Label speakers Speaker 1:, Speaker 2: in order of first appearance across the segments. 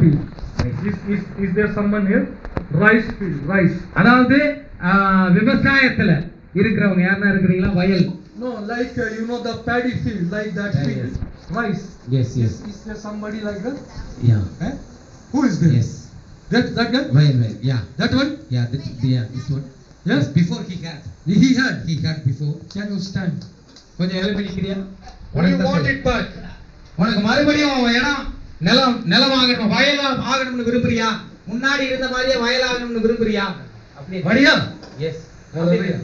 Speaker 1: field. Is there someone here? Rice field, rice.
Speaker 2: அதாவது விவசாயத்துல இருக்கிறவங்க யாரா இருக்கிறீங்களா? வயல்.
Speaker 1: No, like you know the paddy field, like that field. Rice.
Speaker 2: Yes.
Speaker 1: Is there somebody like that?
Speaker 2: Yeah.
Speaker 1: Who is there?
Speaker 2: Yes.
Speaker 1: That guy?
Speaker 2: Vayal. Yeah.
Speaker 1: That one?
Speaker 2: Yeah. This one.
Speaker 1: Yes.
Speaker 2: Before he had before.
Speaker 1: Can you stand?
Speaker 2: கொஞ்சம் help பண்ணிக்கிறியா?
Speaker 1: What do you want it back?
Speaker 2: உனக்கு மறுபடியும் இடம் நிலம் ஆகணும், வயலா ஆகணும்னு விரும்புறியா? முன்னாடி இருந்த மாதிரியே வயலாகணும்னு விரும்புறியா? அப்படியே
Speaker 1: வரியா?
Speaker 2: எஸ்.
Speaker 1: Hallelujah.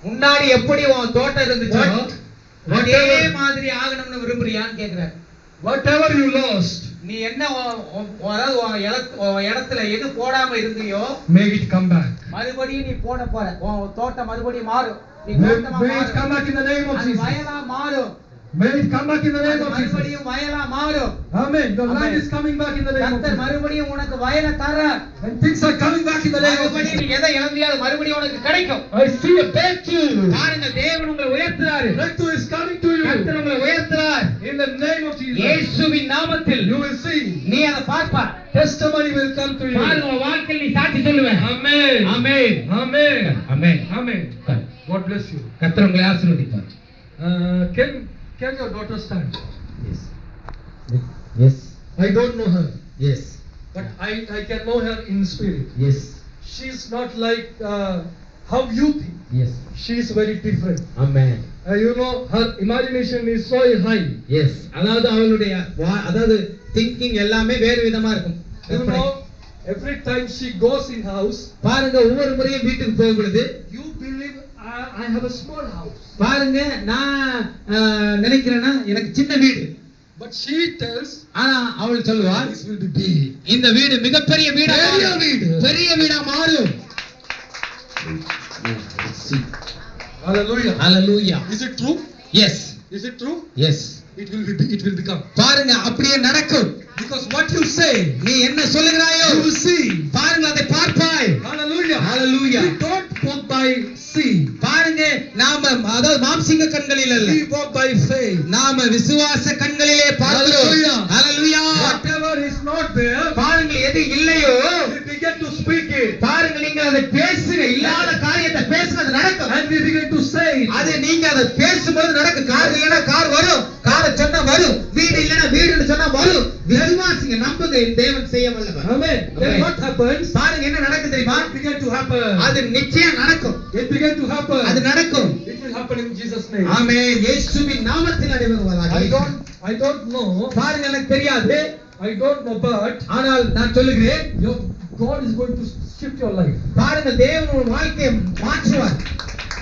Speaker 2: முன்னாடி எப்படி உன் தோட்டம் இருந்துச்சோ அதே மாதிரி ஆகணும்னு விரும்புறியான்னு கேக்குறாரு.
Speaker 1: Whatever you lost,
Speaker 2: நீ என்ன இடத்துல எது போடாம இருந்தியோ
Speaker 1: make it come back.
Speaker 2: மறுபடியும் நீ போட போற. உன் தோட்டம் மறுபடியும் மாறும். நீ
Speaker 1: May it come back in the name of Jesus.
Speaker 2: வயலா மாறும்.
Speaker 1: May it come back in the name of Jesus.
Speaker 2: மறுபடியும் வயலா மாறும்.
Speaker 1: Amen. The land is coming back in the name of
Speaker 2: கர்த்தர்
Speaker 1: Jesus.
Speaker 2: மறுபடியும் உனக்கு வயலை தர.
Speaker 1: And things are coming back in the name of
Speaker 2: மறுபடியும்
Speaker 1: Jesus.
Speaker 2: நீ எதை இழந்தியோ அது மறுபடியும் உனக்கு கிடைக்கும்.
Speaker 1: I see a breakthrough.
Speaker 2: பாருங்க, தேவன் உங்களை உயர்த்துறாரு.
Speaker 1: Breakthrough is coming to you.
Speaker 2: கர்த்தர் உங்களை உயர்த்துறார்.
Speaker 1: In the name of Jesus.
Speaker 2: இயேசுவின் நாமத்தில்
Speaker 1: You will see.
Speaker 2: நீ அதை பார்ப்பாய்.
Speaker 1: Testimony will come to you.
Speaker 2: பாருங்க, உன் வாழ்க்கையில் நீ சாட்சி சொல்லுவே.
Speaker 1: Amen.
Speaker 2: Amen.
Speaker 1: Amen.
Speaker 2: Amen.
Speaker 1: Amen. God bless you.
Speaker 2: கர்த்தர் உங்களை ஆசீர்வதிப்பார்.
Speaker 1: Can your daughter stand?
Speaker 2: Yes.
Speaker 1: I don't know her,
Speaker 2: Yes.
Speaker 1: but I can know her in spirit.
Speaker 2: Yes.
Speaker 1: She's not like how you think.
Speaker 2: Yes.
Speaker 1: She's very different.
Speaker 2: Amen.
Speaker 1: You know, her imagination is so high.
Speaker 2: Yes. அதாவது அவளுடைய அதாவது thinking எல்லாமே வேறு விதமா இருக்கும்.
Speaker 1: You know, every time she goes in house,
Speaker 2: பாருங்க, ஒவ்வொரு முறையும் வீட்டுக்கு போகும்போது
Speaker 1: you believe I have a small house.
Speaker 2: பாருங்க, நான் நினைக்கிறேன்னா எனக்கு சின்ன வீடு.
Speaker 1: But she tells,
Speaker 2: ஆனா அவள் சொல்லுவா,
Speaker 1: this will be big.
Speaker 2: இந்த வீடு மிகப்பெரிய வீடா பெரிய வீடா மாறும்.
Speaker 1: Hallelujah.
Speaker 2: Hallelujah.
Speaker 1: Is it true?
Speaker 2: Yes.
Speaker 1: Is it true?
Speaker 2: Yes.
Speaker 1: It will become.
Speaker 2: பாருங்க, அப்படியே நடக்கும்.
Speaker 1: Because what you say,
Speaker 2: நீ என்ன சொல்லுகிறாயோ
Speaker 1: you will see.
Speaker 2: பாருங்க, அதை பார்ப்பாய்.
Speaker 1: Hallelujah.
Speaker 2: Hallelujah.
Speaker 1: We don't walk by see.
Speaker 2: பாருங்க, நாம அதாவது மாம்சீக கண்களில் அல்ல,
Speaker 1: We walk by faith.
Speaker 2: நாம விசுவாச கண்களிலே பார்க்கிறோம்.
Speaker 1: Hallelujah.
Speaker 2: Hallelujah.
Speaker 1: Whatever is not there,
Speaker 2: பாருங்க, எது இல்லையோ
Speaker 1: we begin to speak it.
Speaker 2: பாருங்க, நீங்க அதை பேசுங்க. இல்லாத காரியத்தை பேசுங்க, அது நடக்கும்.
Speaker 1: And we begin to say it.
Speaker 2: அது நீங்க அதை பேசும்போது நடக்கும். கார் இல்லைன்னா கார் வரும், காரை சொன்னா வரும், வீடு இல்லைன்னா வீடுன்னு சொன்னா வரும். விசுவாசிங்க, நம்புங்க, தேவன் செய்ய வல்லவர்.
Speaker 1: Amen. Then what happens?
Speaker 2: பாருங்க, என்ன நடக்கும் தெரியுமா?
Speaker 1: It began to happen.
Speaker 2: அது நிச்சயம் நடக்கும்.
Speaker 1: It began to happen.
Speaker 2: அது நடக்கும்.
Speaker 1: It will happen in Jesus' name.
Speaker 2: ஆமென். இயேசுவின் நாமத்தில் நடைபெறுவதாக.
Speaker 1: I don't know.
Speaker 2: பாருங்க, எனக்கு தெரியாது.
Speaker 1: I don't know, but
Speaker 2: ஆனால் நான் சொல்லுகிறேன்,
Speaker 1: your God is going to shift your life.
Speaker 2: பாருங்க, தேவன் உங்கள் வாழ்க்கையை மாற்றுவார்.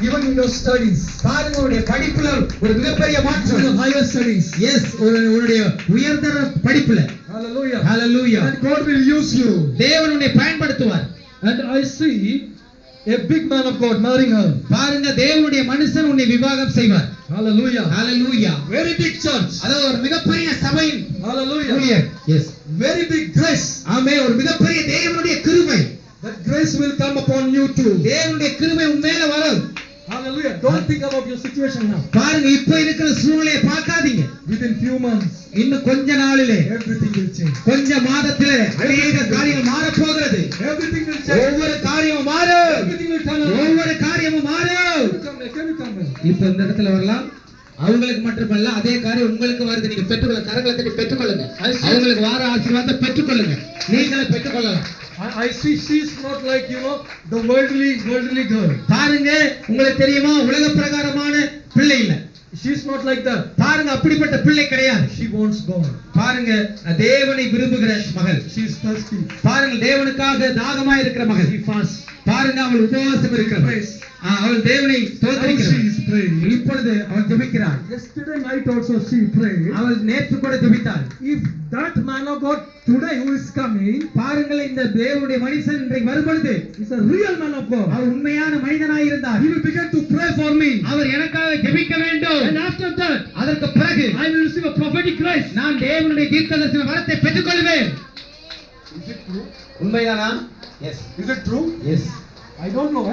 Speaker 1: Even in your studies.
Speaker 2: பாருங்க, உங்களுடைய படிப்புல ஒரு மிகப்பெரிய மாற்றம்.
Speaker 1: In your higher studies.
Speaker 2: Yes, உங்களுடைய உயர்தர படிப்புல.
Speaker 1: Hallelujah.
Speaker 2: Hallelujah.
Speaker 1: And God will use you.
Speaker 2: தேவன் உன்னை பயன்படுத்துவார்.
Speaker 1: And I see a big man of God marrying her.
Speaker 2: பாருங்க, தேவனுடைய மனுஷன் உன்னை விவாகம் செய்வார்.
Speaker 1: Hallelujah.
Speaker 2: Hallelujah.
Speaker 1: Very big church.
Speaker 2: அதாவது ஒரு மிகப்பெரிய சபையின்
Speaker 1: Hallelujah.
Speaker 2: ஊழியர். எஸ்.
Speaker 1: Very big grace.
Speaker 2: ஆமென். ஒரு மிகப்பெரிய தேவனுடைய கிருபை.
Speaker 1: That grace will come upon you too.
Speaker 2: தேவனுடைய கிருபை உன் மேல வரும்.
Speaker 1: Hallelujah. Don't think about your situation now.
Speaker 2: பாருங்க, இப்ப இருக்கிற சூழ்நிலையை பார்க்காதீங்க.
Speaker 1: Within few months,
Speaker 2: இன்னும் கொஞ்ச நாளிலே,
Speaker 1: everything will change.
Speaker 2: கொஞ்ச மாதத்திலே அநேக காரியங்கள் மாற போகிறது.
Speaker 1: Everything will change.
Speaker 2: ஒவ்வொரு காரியமும் மாறும்.
Speaker 1: Everything will turn around.
Speaker 2: ஒவ்வொரு காரியமும் மாறும்.
Speaker 1: Can you come here?
Speaker 2: இப்ப இந்த இடத்துல வரலாம். அவங்களுக்கு மட்டுமல்ல, அதே காரியம் உங்களுக்கு வருது. நீங்க பெற்றுக்கொள்ள, கரங்களை தட்டி பெற்றுக்கொள்ளுங்க. அவங்களுக்கு வார ஆசீர்வாதத்தை பெற்றுக்கொள்ளுங்க. நீங்களே பெற்றுக்கொள்ளலாம்.
Speaker 1: I see she's not like, you know, the worldly girl.
Speaker 2: பாருங்க, உங்களுக்கு தெரியுமா, உலக பிரகாரமான பிள்ளை இல்ல.
Speaker 1: She's not like that.
Speaker 2: பாருங்க, அப்படிப்பட்ட பிள்ளை கிடையாது.
Speaker 1: She wants God.
Speaker 2: பாருங்க, தேவனை விரும்புகிற மகள்.
Speaker 1: She is thirsty.
Speaker 2: பாருங்க, தேவனுக்காக தாகமா இருக்கிற மகள்.
Speaker 1: She fasts.
Speaker 2: பாருங்க, அவள் உபவாசம் இருக்கிறாள். அவள் தேவனை ஸ்தோத்திரிக்கிறாள். இப்பொழுது அவள் ஜெபிக்கிறாள்.
Speaker 1: Yesterday night also she prayed.
Speaker 2: அவள் நேற்று கூட ஜெபித்தாள்.
Speaker 1: If that man of God today who is coming,
Speaker 2: பாருங்கள், இந்த தேவனுடைய மனுஷன் இன்றைக்கு வரும்பொழுது
Speaker 1: is a real man of God.
Speaker 2: அவர் உண்மையான மனிதனாய் இருந்தார்.
Speaker 1: He will begin to pray for me.
Speaker 2: அவர் எனக்காக ஜெபிக்க வேண்டும்.
Speaker 1: And after that,
Speaker 2: அதற்கு பிறகு
Speaker 1: I will receive a prophetic grace.
Speaker 2: நான் தேவனுடைய தீர்க்கதரிசன வரத்தை பெற்றுக்கொள்வேன்.
Speaker 1: Is it true?
Speaker 2: உண்மைதானா? Yes.
Speaker 1: Is it true?
Speaker 2: Yes.
Speaker 1: I don't know.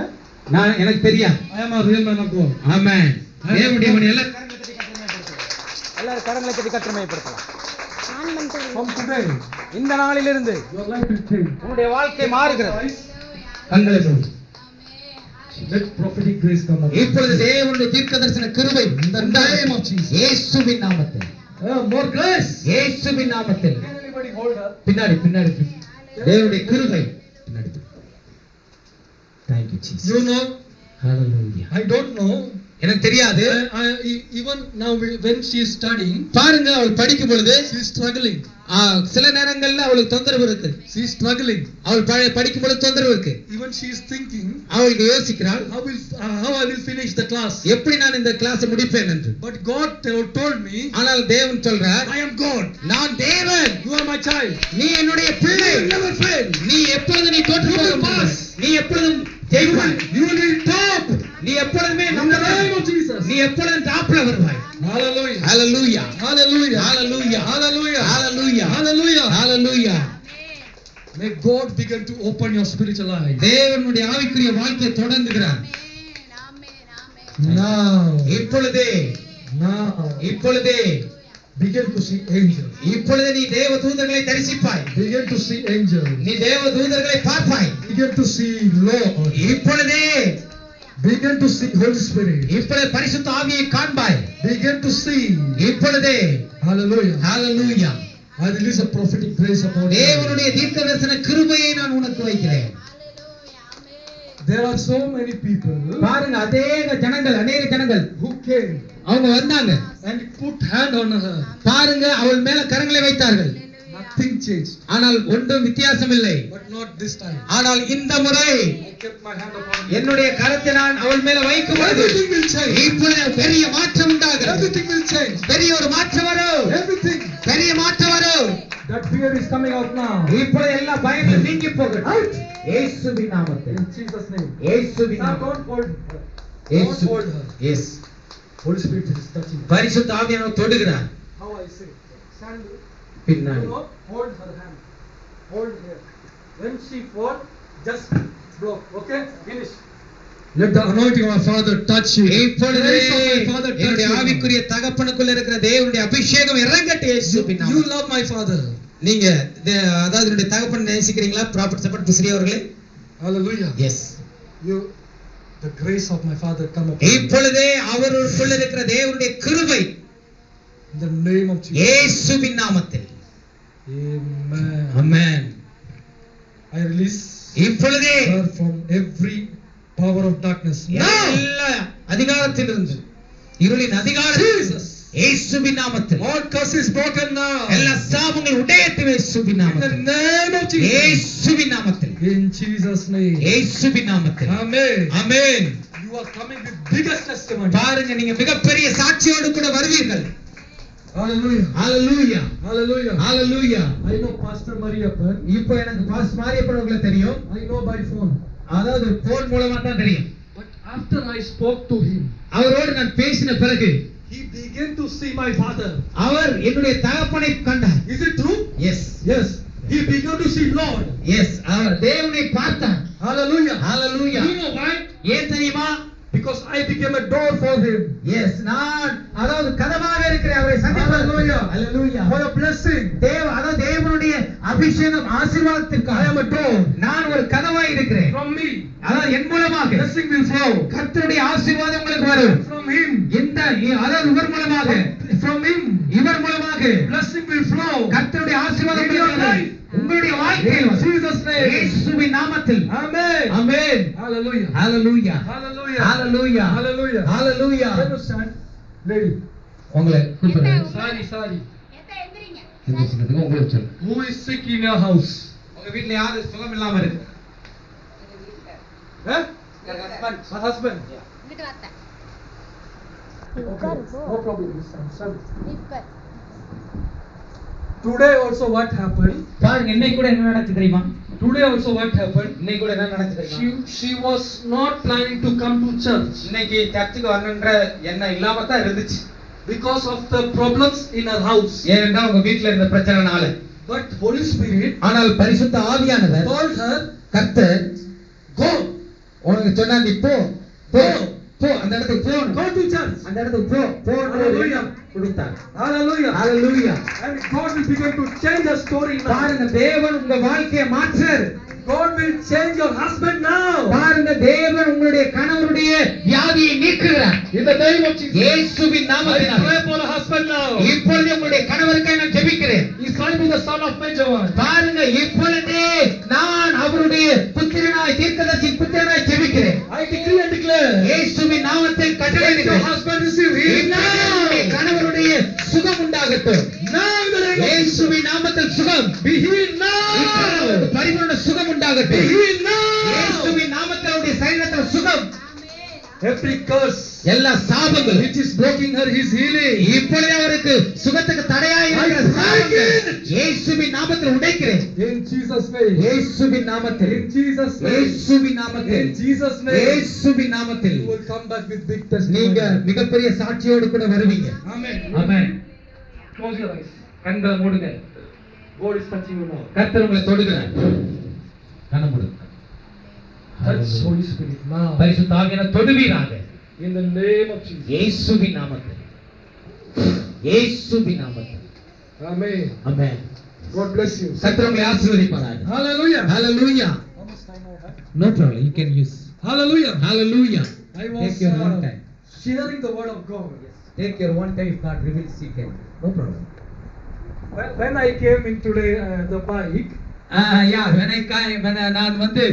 Speaker 2: நான் எனக்கு தெரியாது.
Speaker 1: I am a real man of God.
Speaker 2: ஆமென். தேவனுடைய மனிதன்
Speaker 3: எல்லாரும் கரங்களை தட்டி கர்த்தரை மகிமைப்படுத்தலாம்.
Speaker 1: From today,
Speaker 2: இந்த நாளிலிருந்து
Speaker 1: your life will change.
Speaker 2: உன்னுடைய வாழ்க்கை மாறுகிறது.
Speaker 1: Eyes,
Speaker 2: கண்களை மூடு.
Speaker 1: let prophetic grace come upon you.
Speaker 2: இப்பொழுது தேவனுடைய தீர்க்கதரிசன கிருபை இந்த name of Jesus. இயேசுவின் நாமத்தில்.
Speaker 1: More grace.
Speaker 2: இயேசுவின் நாமத்தில்.
Speaker 1: Can anybody hold her?
Speaker 2: பின்னாடி தேவனுடைய கிருபை பின்னாடி. Thank you Jesus.
Speaker 1: You know,
Speaker 2: Hallelujah.
Speaker 1: I don't know.
Speaker 2: எனக்கு தெரியாது.
Speaker 1: Even now when she is studying,
Speaker 2: பாருங்க அவள் படிக்கும் பொழுது
Speaker 1: she is struggling.
Speaker 2: சில நேரங்கள்ல அவளுக்கு தொந்தரவு இருக்கு.
Speaker 1: She is struggling.
Speaker 2: அவள் படிக்கும் பொழுது தொந்தரவு இருக்கு.
Speaker 1: Even she is thinking,
Speaker 2: அவளுக்கு யோசிக்கிறாள்,
Speaker 1: how I will finish the class.
Speaker 2: எப்படி நான் இந்த கிளாஸ் முடிப்பேன் என்று.
Speaker 1: But God told me,
Speaker 2: ஆனால் தேவன் சொல்றார்,
Speaker 1: I am God.
Speaker 2: நான் தேவன்.
Speaker 1: You are my child.
Speaker 2: நீ என்னுடைய பிள்ளை.
Speaker 1: You will never fail.
Speaker 2: நீ எப்பொழுதும் நீ தோற்று போக மாட்டாய். நீ எப்பொழுதும் ஜெயிப்பாய்.
Speaker 1: You will be top.
Speaker 2: நீ எப்பொழுதுமே
Speaker 1: In the name of Jesus.
Speaker 2: நீ எப்பொழுதும் டாப்ல வருவாய்.
Speaker 1: Hallelujah.
Speaker 2: Hallelujah.
Speaker 1: Hallelujah.
Speaker 2: Hallelujah.
Speaker 1: Hallelujah.
Speaker 2: Hallelujah.
Speaker 1: Hallelujah.
Speaker 2: Hallelujah.
Speaker 1: May God begin to open your spiritual eyes.
Speaker 2: தேவனுடைய ஆவிக்குரிய வாழ்க்கையை தொடங்குகிறார்.
Speaker 1: Now.
Speaker 2: இப்பொழுதே
Speaker 1: Begin to see angels.
Speaker 2: இப்பொழுது நீ தேவ தூதர்களை தரிசிப்பாய்.
Speaker 1: Begin to see angels.
Speaker 2: நீ தேவ தூதர்களை பார்ப்பாய்.
Speaker 1: Begin to see Lord.
Speaker 2: இப்பொழுதே
Speaker 1: Begin to see Holy Spirit.
Speaker 2: இப்பொழுது பரிசுத்த ஆவியை காண்பாய்.
Speaker 1: Begin to see.
Speaker 2: இப்பொழுதே
Speaker 1: Hallelujah.
Speaker 2: Hallelujah.
Speaker 1: I release a prophetic grace upon you.
Speaker 2: தேவனுடைய தீர்க்கதரிசன கிருபையை நான் உனக்கு வைக்கிறேன்.
Speaker 1: There are so many people
Speaker 2: பாருங்க அநேக ஜனங்கள்
Speaker 1: who came
Speaker 2: அவங்க வந்தாங்க
Speaker 1: and put hand on her.
Speaker 2: பாருங்க அவள் மேல கரங்களை வைத்தார்கள்.
Speaker 1: Nothing changed.
Speaker 2: ஆனால் ஒன்றும் வித்தியாசம் இல்லை.
Speaker 1: But not this time.
Speaker 2: ஆனால் இந்த முறை
Speaker 1: I kept my hand upon her.
Speaker 2: என்னுடைய கரத்தை நான் அவள் மேல வைக்கும் பொழுது
Speaker 1: Everything will change.
Speaker 2: இப்பொழுது பெரிய மாற்றம் உண்டாகிறது.
Speaker 1: Everything will change.
Speaker 2: பெரிய ஒரு மாற்றம் வரும்.
Speaker 1: Everything.
Speaker 2: பெரிய மாற்றம் வரும்.
Speaker 1: That fear is coming out now.
Speaker 2: இப்பொழுது எல்லா பயமும் நீங்கி போகட்டும். இயேசுவின் நாமத்தில்.
Speaker 1: In Jesus' name.
Speaker 2: இயேசுவின்
Speaker 1: Now
Speaker 2: நாமத்தில்.
Speaker 1: don't hold her.
Speaker 2: இயேசு.
Speaker 1: Don't hold her.
Speaker 2: Yes.
Speaker 1: Holy Spirit is touching her.
Speaker 2: பரிசுத்த ஆவியானவர் தொடுகிறார்.
Speaker 1: How I say? Stand.
Speaker 2: பின்னாடி.
Speaker 1: You know, hold her hand. Hold here. When she fall, just block. Okay? Finish. Let the anointing of our Father touch you.
Speaker 2: இப்பொழுது
Speaker 1: Grace of my Father touch
Speaker 2: என்னுடைய
Speaker 1: you.
Speaker 2: ஆவிக்குரிய தகப்பனுக்குள்ள இருக்கிற தேவனுடைய அபிஷேகம் இறங்கட்டும் இயேசுவின்
Speaker 1: You
Speaker 2: நாமத்தில்.
Speaker 1: love my Father.
Speaker 2: நீங்க அதாவது என்னுடைய தகப்பனை நேசிக்கிறீங்களா? ப்ராஃபட் சப்பட் பிஸ்ரி அவர்களே?
Speaker 1: Hallelujah.
Speaker 2: Yes.
Speaker 1: The grace of my Father come upon you.
Speaker 2: இப்பொழுதே அவருக்குள்ள இருக்கிற தேவனுடைய கிருபை
Speaker 1: In the name of Jesus.
Speaker 2: இயேசுவின் நாமத்தில்.
Speaker 1: Amen.
Speaker 2: ஆமென்.
Speaker 1: I release
Speaker 2: இப்பொழுதே
Speaker 1: her from every power of darkness.
Speaker 2: எல்லா அதிகாரத்திலிருந்து இருளின் அதிகாரத்திலிருந்து இயேசுவின் நாமத்தில்.
Speaker 1: All curse is broken now.
Speaker 2: எல்லா சாபங்கள் உடையட்டும் இயேசுவின்
Speaker 1: In the
Speaker 2: நாமத்தில்.
Speaker 1: name of Jesus.
Speaker 2: இயேசுவின் நாமத்தில்.
Speaker 1: In Jesus' name.
Speaker 2: இயேசுவின் நாமத்தில்.
Speaker 1: Amen.
Speaker 2: Amen.
Speaker 1: You are coming with biggest testimony.
Speaker 2: பாருங்க நீங்க மிகப்பெரிய சாட்சியோடு கூட வருவீர்கள்.
Speaker 1: Hallelujah.
Speaker 2: Hallelujah.
Speaker 1: Hallelujah.
Speaker 2: Hallelujah.
Speaker 1: I know Pastor Mariappan.
Speaker 2: இப்போ எனக்கு பாஸ்டர் மாரியப்பன் அவர்களை தெரியும்.
Speaker 1: I know by phone.
Speaker 2: அதாவது போன் மூலமா தான் தெரியும்.
Speaker 1: But after I spoke to him,
Speaker 2: அவரோடு நான் பேசின பிறகு
Speaker 1: he began to see my father.
Speaker 2: அவர் என்னுடைய தகப்பனை கண்டார்.
Speaker 1: Is it true?
Speaker 2: Yes.
Speaker 1: Yes. He began to see Lord.
Speaker 2: Yes. அவர் தேவனை பார்த்தார்.
Speaker 1: Hallelujah.
Speaker 2: Hallelujah.
Speaker 1: You know why?
Speaker 2: ஏன் தெரியுமா?
Speaker 1: Because I became a door for him.
Speaker 2: Yes. நான் அதாவது கதவாக இருக்கிற அவரை சந்திப்பதற்கு.
Speaker 1: Hallelujah.
Speaker 2: Hallelujah.
Speaker 1: For a blessing.
Speaker 2: அதாவது தேவனுடைய அபிஷேகம் ஆசீர்வாதத்திற்கு
Speaker 1: I am a door.
Speaker 2: நான் ஒரு கதவாய் இருக்கிறேன்.
Speaker 1: From me.
Speaker 2: அதாவது என் மூலமாக
Speaker 1: Blessing will flow.
Speaker 2: கர்த்தருடைய ஆசீர்வாதம் உங்களுக்கு வரும்.
Speaker 1: From him.
Speaker 2: அதாவது இவர் மூலமாக.
Speaker 1: From him.
Speaker 2: இவர் மூலமாக
Speaker 1: Blessing will flow.
Speaker 2: கர்த்தருடைய ஆசீர்வாதம்
Speaker 1: In your
Speaker 2: உங்களுக்கு
Speaker 1: life.
Speaker 2: வரும். உங்களுடைய வாழ்க்கையில்
Speaker 1: In
Speaker 2: வரும்.
Speaker 1: Jesus' name.
Speaker 2: இயேசுவின் நாமத்தில்.
Speaker 1: Amen.
Speaker 2: Amen.
Speaker 1: Hallelujah.
Speaker 2: Hallelujah.
Speaker 1: Hallelujah.
Speaker 2: Hallelujah.
Speaker 1: Hallelujah.
Speaker 2: Hallelujah.
Speaker 1: Can you stand? Lady.
Speaker 2: உங்களை கூப்பிடுறேன்.
Speaker 1: Sorry.
Speaker 2: இந்த சின்னதுக்கு உங்களுக்கு சொல்றேன்.
Speaker 1: Who is sick in your house?
Speaker 2: உங்க வீட்ல யாரு சுகம் இல்லாம இருக்கு?
Speaker 1: Eh? My husband. Okay. No problem. Son. Today also what happened?
Speaker 2: பாருங்க இன்னைக்கு கூட என்ன நடக்குது தெரியுமா?
Speaker 1: Today also what happened?
Speaker 2: இன்னைக்கு கூட என்ன நடக்குது தெரியுமா?
Speaker 1: She was not planning to come to church
Speaker 2: இன்னைக்கு சர்ச்சுக்கு வரணும்ன்ற எண்ணம் இல்லாம தான் இருந்துச்சு.
Speaker 1: because of the problems in her house.
Speaker 2: ஏனென்றால் உங்க வீட்ல இருந்த பிரச்சனைனால.
Speaker 1: But Holy Spirit
Speaker 2: ஆனால் பரிசுத்த ஆவியானவர்
Speaker 1: told her,
Speaker 2: கர்த்தர்
Speaker 1: go.
Speaker 2: உனக்கு சொன்னாங்க இப்போ
Speaker 1: Go.
Speaker 2: போ அந்த இடத்துக்கு போணும்.
Speaker 1: Go to church.
Speaker 2: அந்த இடத்துக்கு போ
Speaker 1: Hallelujah.
Speaker 2: கொடுத்தார்.
Speaker 1: Hallelujah.
Speaker 2: Hallelujah.
Speaker 1: And God will begin to change the story now.
Speaker 2: பாருங்க தேவன் உங்க வாழ்க்கையை மாற்றுறார்.
Speaker 1: God will change your husband now.
Speaker 2: பாருங்க தேவன் உங்களுடைய கணவருடைய வியாதியை நீக்குகிறார்.
Speaker 1: In the name of Jesus.
Speaker 2: இயேசுவின்
Speaker 1: I
Speaker 2: நாமத்தினாலே.
Speaker 1: pray for the husband now.
Speaker 2: இப்பொழுது உங்களுடைய கணவருக்காக நான் ஜெபிக்கிறேன்.
Speaker 1: He shall be the son of major one.
Speaker 2: பாருங்க இப்பொழுதே நான் அவருடைய புத்திரனாய் தீர்க்கதரிசி புத்திரனாய் ஜெபிக்கிறேன்.
Speaker 1: I decree and declare.
Speaker 2: இயேசுவின் நாமத்தில்
Speaker 1: Let your
Speaker 2: கட்டளையிடுகிறேன்.
Speaker 1: husband receive healing
Speaker 2: உங்களுடைய
Speaker 1: now.
Speaker 2: கணவருடைய சுகம் உண்டாகட்டும்.
Speaker 1: Now in the name of Jesus.
Speaker 2: இயேசுவின் நாமத்தில் சுகம்.
Speaker 1: Be healed now.
Speaker 2: இப்பொழுது பரிபூரண சுகம்
Speaker 1: Be
Speaker 2: உண்டாகட்டும்.
Speaker 1: healed now.
Speaker 2: இயேசுவின் நாமத்தில் அவருடைய சரீரத்தில் சுகம்.
Speaker 1: Every curse
Speaker 2: எல்லா சாபங்கள்
Speaker 1: which is blocking her is healing.
Speaker 2: இப்பொழுது அவருக்கு சுகத்துக்கு தடையாய் இருக்கிற
Speaker 1: I break
Speaker 2: சாபங்கள்
Speaker 1: it.
Speaker 2: இயேசுவின் நாமத்தில் உடைக்கிறேன்.
Speaker 1: In Jesus' name.
Speaker 2: இயேசுவின் நாமத்தில்.
Speaker 1: In Jesus' name.
Speaker 2: இயேசுவின் நாமத்தில்.
Speaker 1: In Jesus' name.
Speaker 2: இயேசுவின் நாமத்தில்.
Speaker 1: You will come back with big
Speaker 2: நீங்க
Speaker 1: testimony.
Speaker 2: மிகப்பெரிய சாட்சியோடு கூட வருவீங்க.
Speaker 1: Amen.
Speaker 2: Amen.
Speaker 1: Close your eyes.
Speaker 2: கண்களை மூடுங்க.
Speaker 1: God is touching you now.
Speaker 2: கர்த்தர் உங்களை தொடுகிறார். கண்ணை மூடுங்க.
Speaker 1: Touch Holy Spirit now.
Speaker 2: பரிசுத்த ஆவியான தொடுவீராக.
Speaker 1: In the name of Jesus.
Speaker 2: இயேசுவின் நாமத்தில். இயேசுவின் நாமத்தில்.
Speaker 1: Amen.
Speaker 2: Amen.
Speaker 1: God bless you.
Speaker 2: கர்த்தர் உங்களை ஆசீர்வதிப்பாராக.
Speaker 1: Hallelujah.
Speaker 2: Hallelujah.
Speaker 1: How much time I have?
Speaker 2: No problem. You can use.
Speaker 1: Hallelujah.
Speaker 2: Hallelujah.
Speaker 1: I
Speaker 2: Take
Speaker 1: was
Speaker 2: your one time.
Speaker 1: sharing the word of God.
Speaker 2: Take your one time. If God reveals, you can. No problem.
Speaker 1: When I came in today, the bike,
Speaker 2: நான் வந்து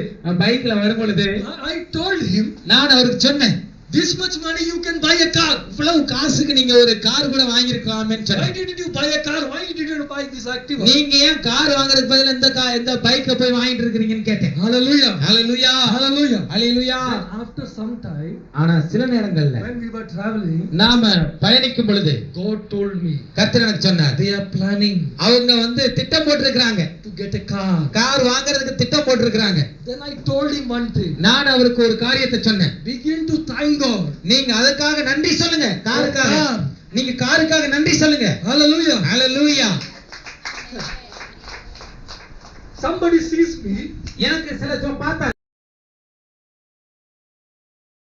Speaker 2: பைக்ல வரும்பொழுது
Speaker 1: I told him,
Speaker 2: நான் அவருக்கு சொன்னேன்,
Speaker 1: this much money you can buy a car.
Speaker 2: இவ்வளவு காசுக்கு நீங்க ஒரு கார் கூட வாங்கிருக்கலாமேன்னு
Speaker 1: Why
Speaker 2: சொன்னேன்.
Speaker 1: didn't you buy a car? Why did you buy this Activa?
Speaker 2: நீங்க ஏன் கார் வாங்குறதுக்கு பதிலா இந்த பைக்க போய் வாங்கிட்டு இருக்கீங்கன்னு கேட்டேன்.
Speaker 1: Hallelujah.
Speaker 2: ஹalleluya.
Speaker 1: Hallelujah.
Speaker 2: ஹalleluya.
Speaker 1: Then after some time,
Speaker 2: ஆனா சில நேரங்கள்ல
Speaker 1: when we were traveling,
Speaker 2: நாம பயணிக்கும் பொழுது
Speaker 1: God told me
Speaker 2: கர்த்தர் எனக்கு சொன்னார்,
Speaker 1: they are planning
Speaker 2: அவங்க வந்து திட்டம் போட்டிருக்காங்க,
Speaker 1: to get a car.
Speaker 2: Car வாங்குறதுக்கு திட்டம் போட்டிருக்காங்க.
Speaker 1: Then I told him one thing.
Speaker 2: நான் அவருக்கு ஒரு காரியத்தை சொன்னேன்.
Speaker 1: Begin to thank God.
Speaker 2: நீங்க அதுக்காக நன்றி சொல்லுங்க. காருக்காக நீங்க காருக்காக நன்றி சொல்லுங்க.
Speaker 1: Hallelujah.
Speaker 2: ஹalleluya.
Speaker 1: Somebody sees me.
Speaker 2: எனக்கு சில பார்த்தா